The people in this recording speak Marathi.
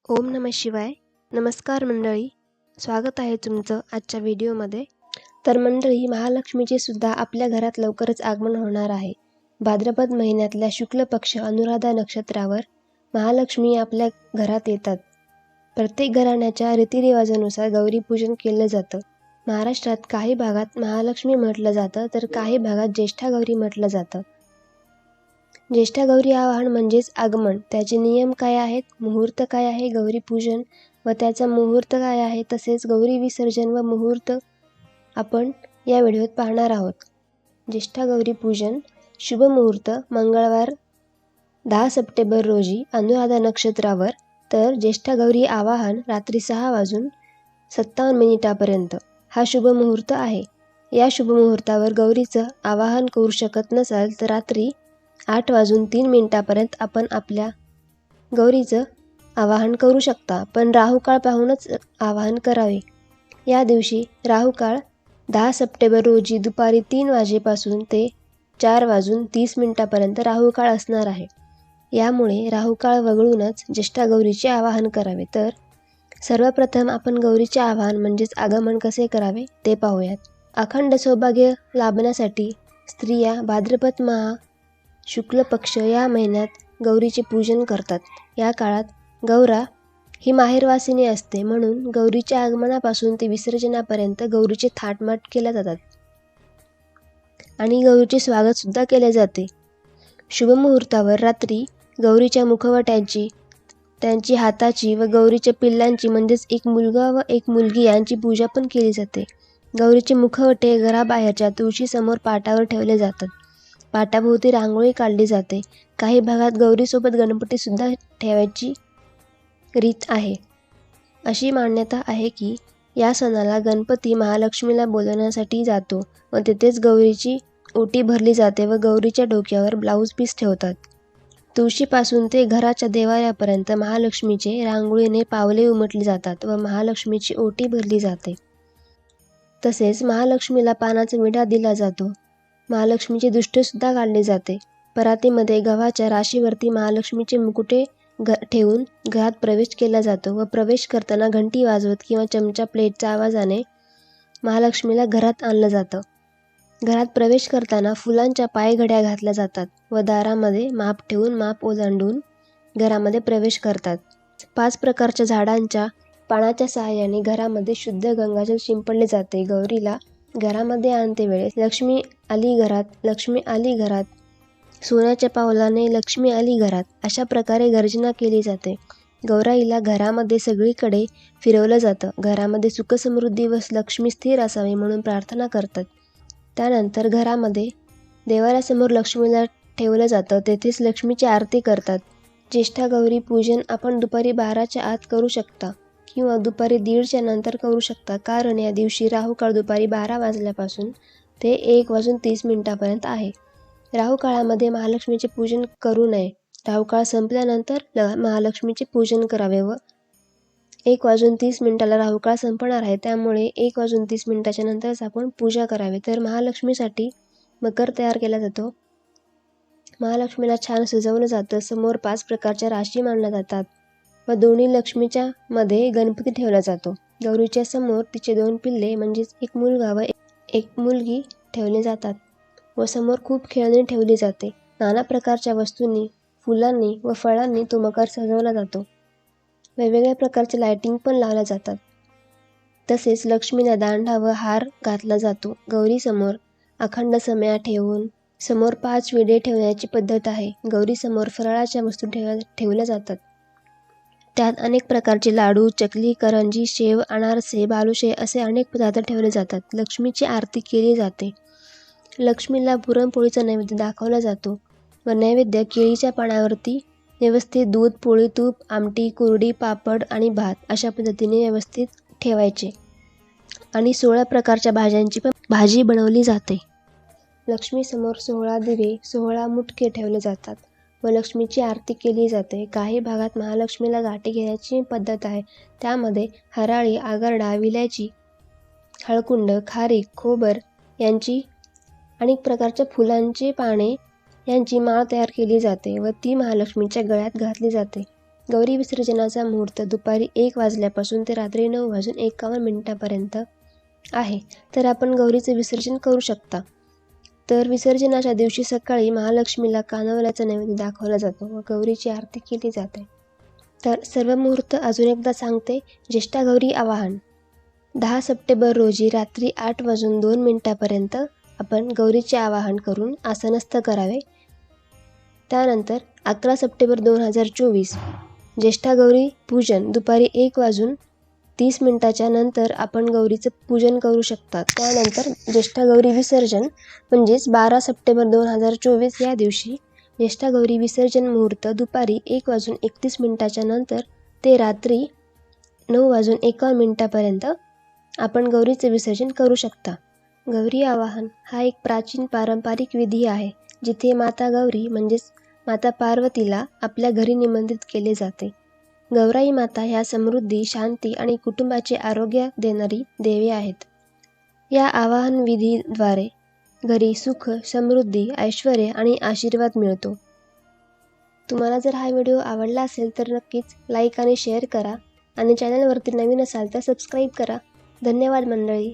ओम नमः शिवाय. नमस्कार मंडळी, स्वागत आहे तुमचं आजच्या व्हिडिओमध्ये. तर मंडळी, महालक्ष्मीचे सुद्धा आपल्या घरात लवकरच आगमन होणार आहे. भाद्रपद महिन्यातल्या शुक्ल पक्ष अनुराधा नक्षत्रावर महालक्ष्मी आपल्या घरात येतात. प्रत्येक घराण्याच्या रीतिरिवाजानुसार गौरी पूजन केलं जातं. महाराष्ट्रात काही भागात महालक्ष्मी म्हटलं जातं तर काही भागात ज्येष्ठा गौरी म्हटलं जातं. ज्येष्ठा गौरी आवाहन म्हणजेच आगमन. त्याचे नियम काय आहेत, मुहूर्त काय आहे गौरी पूजन व त्याचा मुहूर्त काय आहे, तसेच गौरी विसर्जन व मुहूर्त आपण या व्हिडिओत पाहणार आहोत. ज्येष्ठा गौरी पूजन शुभ मुहूर्त मंगळवार 10 सप्टेंबर रोजी अनुराधा नक्षत्रावर. तर ज्येष्ठा गौरी आवाहन रात्री 6:57 हा शुभ मुहूर्त आहे. या शुभ मुहूर्तावर गौरीचं आवाहन करू शकत नसाल तर रात्री 8:03 आपण आपल्या गौरीचं आवाहन करू शकता, पण राहुकाळ पाहूनच आवाहन करावे. या दिवशी राहुकाळ 10 सप्टेंबर रोजी दुपारी 3 वाजेपासून ते 4:30 राहुकाळ असणार आहे. यामुळे राहुकाळ वगळूनच ज्येष्ठा गौरीचे आवाहन करावे. तर सर्वप्रथम आपण गौरीचे आवाहन म्हणजेच आगमन कसे करावे ते पाहूयात. अखंड सौभाग्य लाभण्यासाठी स्त्रिया भाद्रपद शुक्ल पक्ष या महिन्यात गौरीचे पूजन करतात. या काळात गौरा ही माहेरवासिनी असते, म्हणून गौरीच्या आगमनापासून ते विसर्जनापर्यंत गौरीचे थाटमाट केल्या जातात आणि गौरीचे स्वागत सुद्धा केले जाते. शुभ मुहूर्तावर रात्री गौरीच्या मुखवट्यांची, त्यांची हाताची व गौरीच्या पिल्लांची म्हणजेच एक मुलगा व एक मुलगी यांची पूजा पण केली जाते. गौरीचे मुखवटे घराबाहेरच्या तुळशीसमोर पाटावर ठेवले जातात. पाटाभोवती रांगोळी काढली जाते. काही भागात गौरीसोबत गणपती सुद्धा ठेवायची रीत आहे. अशी मान्यता आहे की या सणाला गणपती महालक्ष्मीला बोलवण्यासाठी जातो व तिथेच गौरीची ओटी भरली जाते व गौरीच्या डोक्यावर ब्लाऊज पीस ठेवतात. तुळशीपासून ते घराच्या देवाऱ्यापर्यंत महालक्ष्मीचे रांगोळीने पावले उमटली जातात व महालक्ष्मीची ओटी भरली जाते. तसेच महालक्ष्मीला पानाचा विडा दिला जातो. महालक्ष्मीचे दुष्ट सुद्धा काढले जाते. परातीमध्ये गव्हाच्या राशीवरती महालक्ष्मीचे मुकुटे ठेवून घरात प्रवेश केला जातो व प्रवेश करताना घंटी वाजवत किंवा चमचा प्लेटच्या आवाजाने महालक्ष्मीला घरात आणलं जातं. घरात प्रवेश करताना फुलांच्या पायघड्या घातल्या जातात व दारामध्ये माप ठेवून माप ओलांडून घरामध्ये प्रवेश करतात. 5 प्रकारच्या झाडांच्या पानाच्या सहाय्याने घरामध्ये शुद्ध गंगाजल शिंपडले जाते. गौरीला घरामध्ये आणते वेळेस लक्ष्मी आली घरात, लक्ष्मी आली घरात, सोन्याच्या पावलाने लक्ष्मी आली घरात अशा प्रकारे गर्जना केली जाते. गौराईला घरामध्ये सगळीकडे फिरवलं जातं. घरामध्ये सुखसमृद्धी व लक्ष्मी स्थिर असावी म्हणून प्रार्थना करतात. त्यानंतर घरामध्ये देवाऱ्यासमोर लक्ष्मीला ठेवलं जातं. तेथेच लक्ष्मीची आरती करतात. ज्येष्ठा गौरी पूजन आपण दुपारी 12च्या आत करू शकता किंवा दुपारी 1:30च्या नंतर करू शकता, कारण या दिवशी राहुकाळ दुपारी 12 वाजल्यापासून ते 1:30 आहे. राहुकाळामध्ये महालक्ष्मीचे पूजन करू नये. राहुकाळ संपल्यानंतर महालक्ष्मीचे पूजन करावे व 1:30 राहुकाळ संपणार आहे, त्यामुळे 1:30 नंतरच आपण पूजा करावी. तर महालक्ष्मीसाठी मकर तयार केला जातो. महालक्ष्मीला छान सजवलं जातं. समोर 5 प्रकारच्या राशी मांडल्या जातात व दोन्ही लक्ष्मीच्या मध्ये गणपती ठेवला जातो. गौरीच्या समोर तिचे 2 पिल्ले म्हणजेच एक मुलगा व एक मुलगी ठेवले जातात व समोर खूप खेळणी ठेवली जाते. नाना प्रकारच्या वस्तूंनी, फुलांनी व फळांनी तो मकर सजवला जातो. वेगवेगळ्या प्रकारचे लायटिंग पण लावल्या जातात. तसेच लक्ष्मीला दांडा व हार घातला जातो. गौरीसमोर अखंड समया ठेवून समोर 5 विडे ठेवण्याची पद्धत आहे. गौरीसमोर फराळाच्या वस्तू ठेवल्या जातात. त्यात अनेक प्रकारचे लाडू, चकली, करंजी, शेव, अनारसे, बालुशे असे अनेक पदार्थ ठेवले जातात. लक्ष्मीची आरती केली जाते. लक्ष्मीला पुरणपोळीचा नैवेद्य दाखवला जातो व नैवेद्य केळीच्या पानावरती व्यवस्थित दूध, पोळी, तूप, आमटी, कुरडी, पापड आणि भात अशा पद्धतीने व्यवस्थित ठेवायचे आणि 16 प्रकारच्या भाज्यांची पण भाजी बनवली जाते. लक्ष्मीसमोर 16 दिवे, 16 मुटके ठेवले जातात व लक्ष्मीची आरती केली जाते. काही भागात महालक्ष्मीला गाठी घेण्याची पद्धत आहे. त्यामध्ये हराळी, आगरडा, विलायची, हळकुंड, खारीक, खोबर यांची अनेक प्रकारच्या फुलांची पाने यांची माळ तयार केली जाते व ती महालक्ष्मीच्या गळ्यात घातली जाते. गौरी विसर्जनाचा मुहूर्त दुपारी 1 वाजल्यापासून ते रात्री 9:51 आहे. तर आपण गौरीचे विसर्जन करू शकता. तर विसर्जनाच्या दिवशी सकाळी महालक्ष्मीला कानवल्याचा नैवेद्य दाखवला जातो व गौरीची आरती केली जाते. तर सर्व मुहूर्त अजून एकदा सांगते. ज्येष्ठा गौरी आवाहन 10 सप्टेंबर रोजी रात्री 8:02 आपण गौरीचे आवाहन करून आसनस्थ करावे. त्यानंतर 11 सप्टेंबर 2024 ज्येष्ठा गौरी पूजन दुपारी 1:30 नंतर आपण गौरीचं पूजन करू शकता. त्यानंतर ज्येष्ठा गौरी विसर्जन म्हणजेच 12 सप्टेंबर 2024 या दिवशी ज्येष्ठा गौरी विसर्जन मुहूर्त दुपारी 1:31 नंतर ते रात्री 9:51 आपण गौरीचे विसर्जन करू शकता. गौरी आवाहन हा एक प्राचीन पारंपरिक विधी आहे, जिथे माता गौरी म्हणजेच माता पार्वतीला आपल्या घरी निमंत्रित केले जाते. गौराई माता ह्या समृद्धी, शांती आणि कुटुंबाचे आरोग्य देणारी देवी आहेत. या आवाहन विधीद्वारे घरी सुख, समृद्धी, ऐश्वर्य आणि आशीर्वाद मिळतो. तुम्हाला जर हा व्हिडिओ आवडला असेल तर नक्कीच लाईक आणि शेअर करा आणि चॅनलवरती नवीन असाल तर सबस्क्राईब करा. धन्यवाद मंडळी.